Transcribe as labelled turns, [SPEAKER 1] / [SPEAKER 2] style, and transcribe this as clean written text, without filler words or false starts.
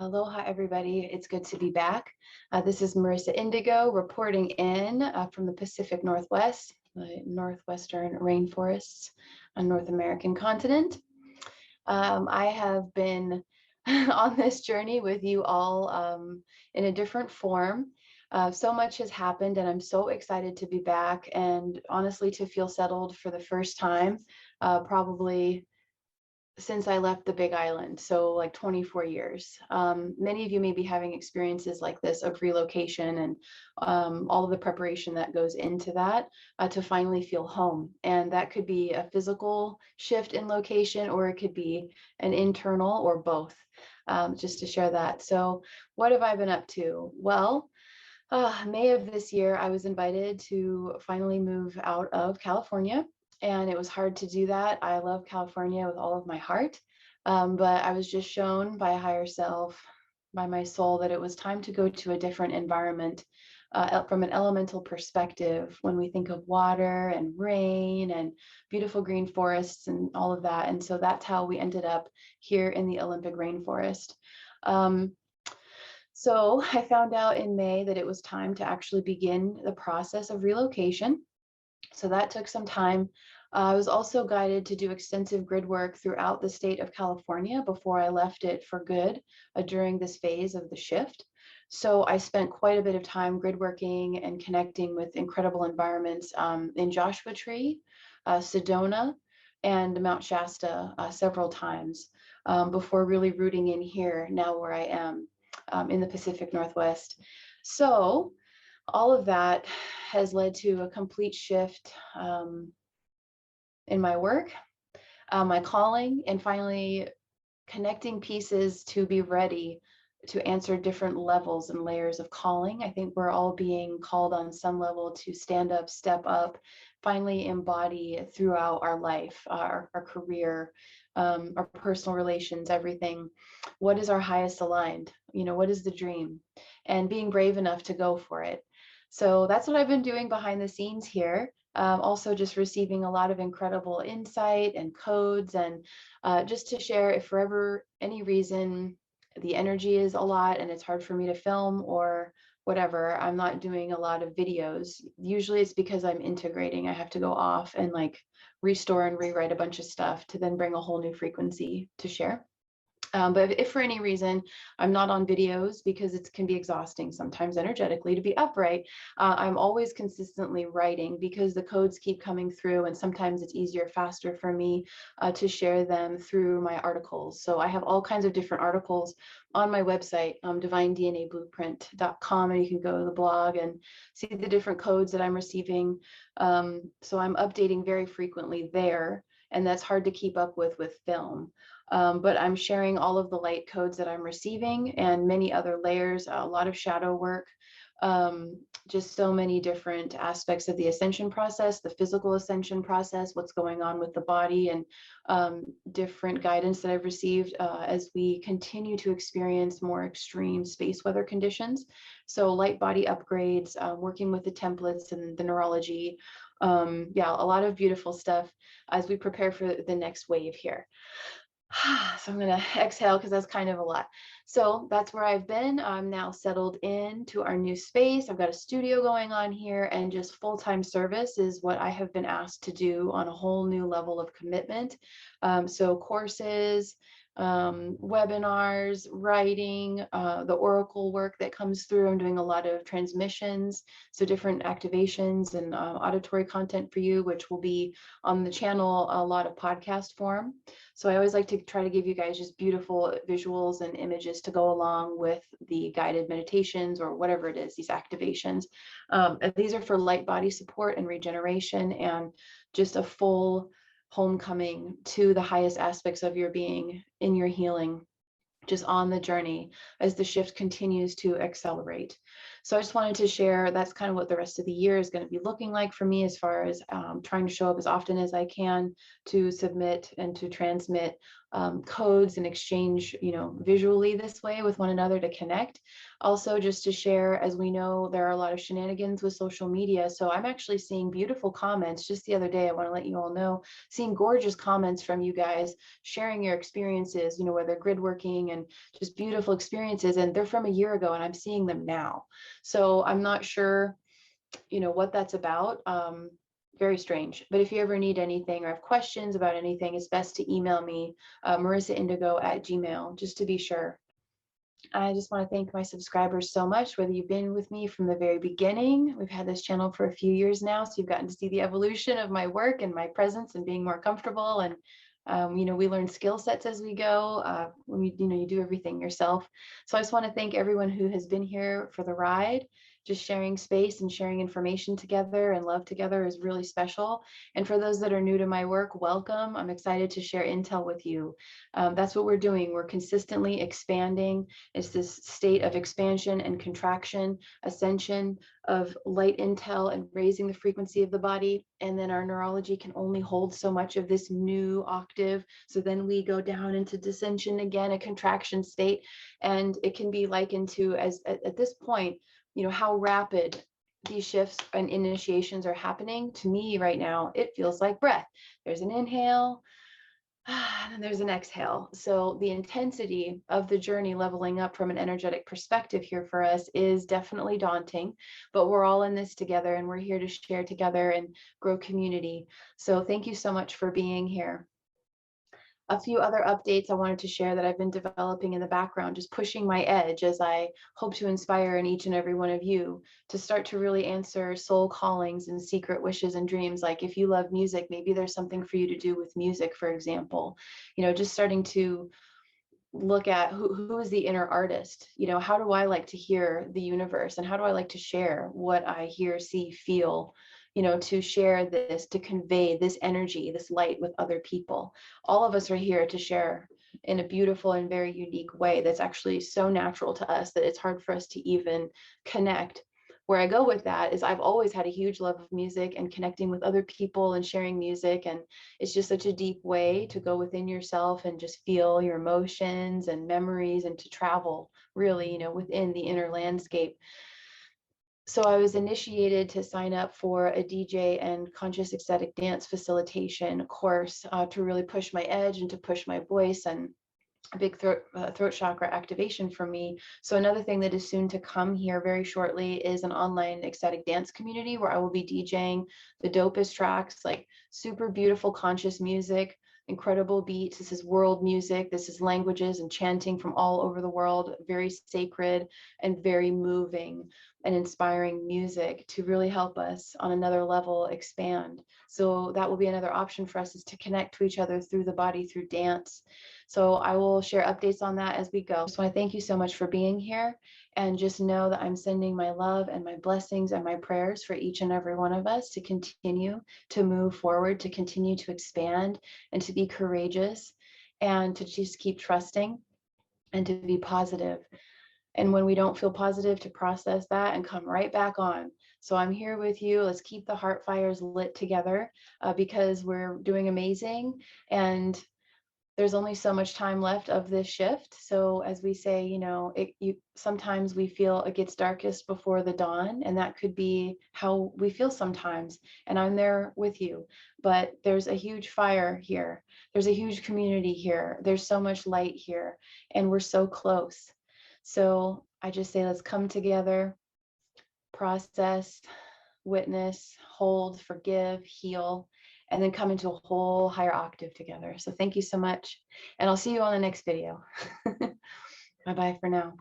[SPEAKER 1] Aloha, everybody. It's good to be back. This is Merissa Indigo reporting in from the Pacific Northwest, the northwestern rainforests on North American continent. I have been on this journey with you all in a different form. So much has happened, and I'm so excited to be back and honestly to feel settled for the first time, probably since I left the Big Island, so like 24 years. Many of you may be having experiences like this of relocation and all of the preparation that goes into that to finally feel home. And that could be a physical shift in location, or it could be an internal, or both, just to share that. So what have I been up to? Well, May of this year, I was invited to finally move out of California. And it was hard to do that. I love California with all of my heart. But I was just shown by a higher self, by my soul, that it was time to go to a different environment from an elemental perspective when we think of water and rain and beautiful green forests and all of that. And so that's how we ended up here in the Olympic rainforest. So I found out in May that it was time to actually begin the process of relocation. So that took some time. I was also guided to do extensive grid work throughout the state of California before I left it for good during this phase of the shift. So I spent quite a bit of time grid working and connecting with incredible environments in Joshua Tree, Sedona, and Mount Shasta several times before really rooting in here now where I am in the Pacific Northwest. So all of that has led to a complete shift in my work, my calling, and finally connecting pieces to be ready to answer different levels and layers of calling. I think we're all being called on some level to stand up, step up, finally embody throughout our life, our career, our personal relations, everything. What is our highest aligned? What is the dream? And being brave enough to go for it. So that's what I've been doing behind the scenes here. Also just receiving a lot of incredible insight and codes, and just to share, if for ever any reason the energy is a lot and it's hard for me to film or whatever, I'm not doing a lot of videos. Usually it's because I'm integrating. I have to go off and like restore and rewrite a bunch of stuff to then bring a whole new frequency to share. But if for any reason I'm not on videos, because it can be exhausting sometimes energetically to be upright, I'm always consistently writing because the codes keep coming through, and sometimes it's easier, faster for me to share them through my articles. So I have all kinds of different articles on my website, divinednablueprint.com, and you can go to the blog and see the different codes that I'm receiving. So I'm updating very frequently there, and that's hard to keep up with film. But I'm sharing all of the light codes that I'm receiving and many other layers, a lot of shadow work, just so many different aspects of the ascension process, the physical ascension process, what's going on with the body, and different guidance that I've received as we continue to experience more extreme space weather conditions. So light body upgrades, working with the templates and the neurology. Yeah, a lot of beautiful stuff as we prepare for the next wave here. So I'm going to exhale because that's kind of a lot. So that's where I've been. I'm now settled into our new space. I've got a studio going on here, and just full-time service is what I have been asked to do on a whole new level of commitment. So courses, webinars, writing, the oracle work that comes through. I'm doing a lot of transmissions, so different activations and auditory content for you, which will be on the channel, a lot of podcast form. So I always like to try to give you guys just beautiful visuals and images to go along with the guided meditations or whatever it is, these activations. These are for light body support and regeneration, and just a full homecoming to the highest aspects of your being in your healing, just on the journey as the shift continues to accelerate. So I just wanted to share, that's kind of what the rest of the year is going to be looking like for me, as far as trying to show up as often as I can to submit and to transmit codes and exchange, visually this way with one another to connect. Also, just to share, as we know, there are a lot of shenanigans with social media. So I'm actually seeing beautiful comments. Just the other day, I want to let you all know, seeing gorgeous comments from you guys sharing your experiences, whether grid working and just beautiful experiences. And they're from a year ago and I'm seeing them now. So I'm not sure, what that's about. Very strange. But if you ever need anything or have questions about anything, it's best to email me, marissaindigo@gmail, just to be sure. I just want to thank my subscribers so much, whether you've been with me from the very beginning. We've had this channel for a few years now, so you've gotten to see the evolution of my work and my presence and being more comfortable. And we learn skill sets as we go. When you do everything yourself. So I just want to thank everyone who has been here for the ride. Just sharing space and sharing information together and love together is really special. And for those that are new to my work, welcome. I'm excited to share intel with you. That's what we're doing. We're consistently expanding. It's this state of expansion and contraction, ascension of light intel and raising the frequency of the body. And then our neurology can only hold so much of this new octave. So then we go down into descension again, a contraction state. And it can be likened to, as at this point, how rapid these shifts and initiations are happening. To me right now, it feels like breath. There's an inhale, and there's an exhale. So the intensity of the journey leveling up from an energetic perspective here for us is definitely daunting, but we're all in this together and we're here to share together and grow community. So thank you so much for being here. A few other updates I wanted to share that I've been developing in the background, just pushing my edge as I hope to inspire in each and every one of you to start to really answer soul callings and secret wishes and dreams. Like if you love music, maybe there's something for you to do with music, for example, just starting to look at who is the inner artist. How do I like to hear the universe, and how do I like to share what I hear, see, feel, to share this, to convey this energy, this light with other people. All of us are here to share in a beautiful and very unique way that's actually so natural to us that it's hard for us to even connect. Where I go with that is I've always had a huge love of music and connecting with other people and sharing music. And it's just such a deep way to go within yourself and just feel your emotions and memories and to travel really, within the inner landscape. So I was initiated to sign up for a DJ and conscious ecstatic dance facilitation course to really push my edge and to push my voice, and a big throat chakra activation for me. So another thing that is soon to come here very shortly is an online ecstatic dance community where I will be DJing the dopest tracks, like super beautiful conscious music, incredible beats. This is world music. This is languages and chanting from all over the world, very sacred and very moving and inspiring music to really help us on another level expand. So that will be another option for us, is to connect to each other through the body, through dance. So I will share updates on that as we go. Just want to thank you so much for being here, and just know that I'm sending my love and my blessings and my prayers for each and every one of us to continue to move forward, to continue to expand, and to be courageous, and to just keep trusting and to be positive. And when we don't feel positive, to process that and come right back on. So I'm here with you. Let's keep the heart fires lit together because we're doing amazing. And there's only so much time left of this shift. So as we say, sometimes we feel it gets darkest before the dawn, and that could be how we feel sometimes. And I'm there with you, but there's a huge fire here. There's a huge community here. There's so much light here, and we're so close. So I just say, let's come together, process, witness, hold, forgive, heal, and then come into a whole higher octave together. So thank you so much. And I'll see you on the next video. Bye-bye for now.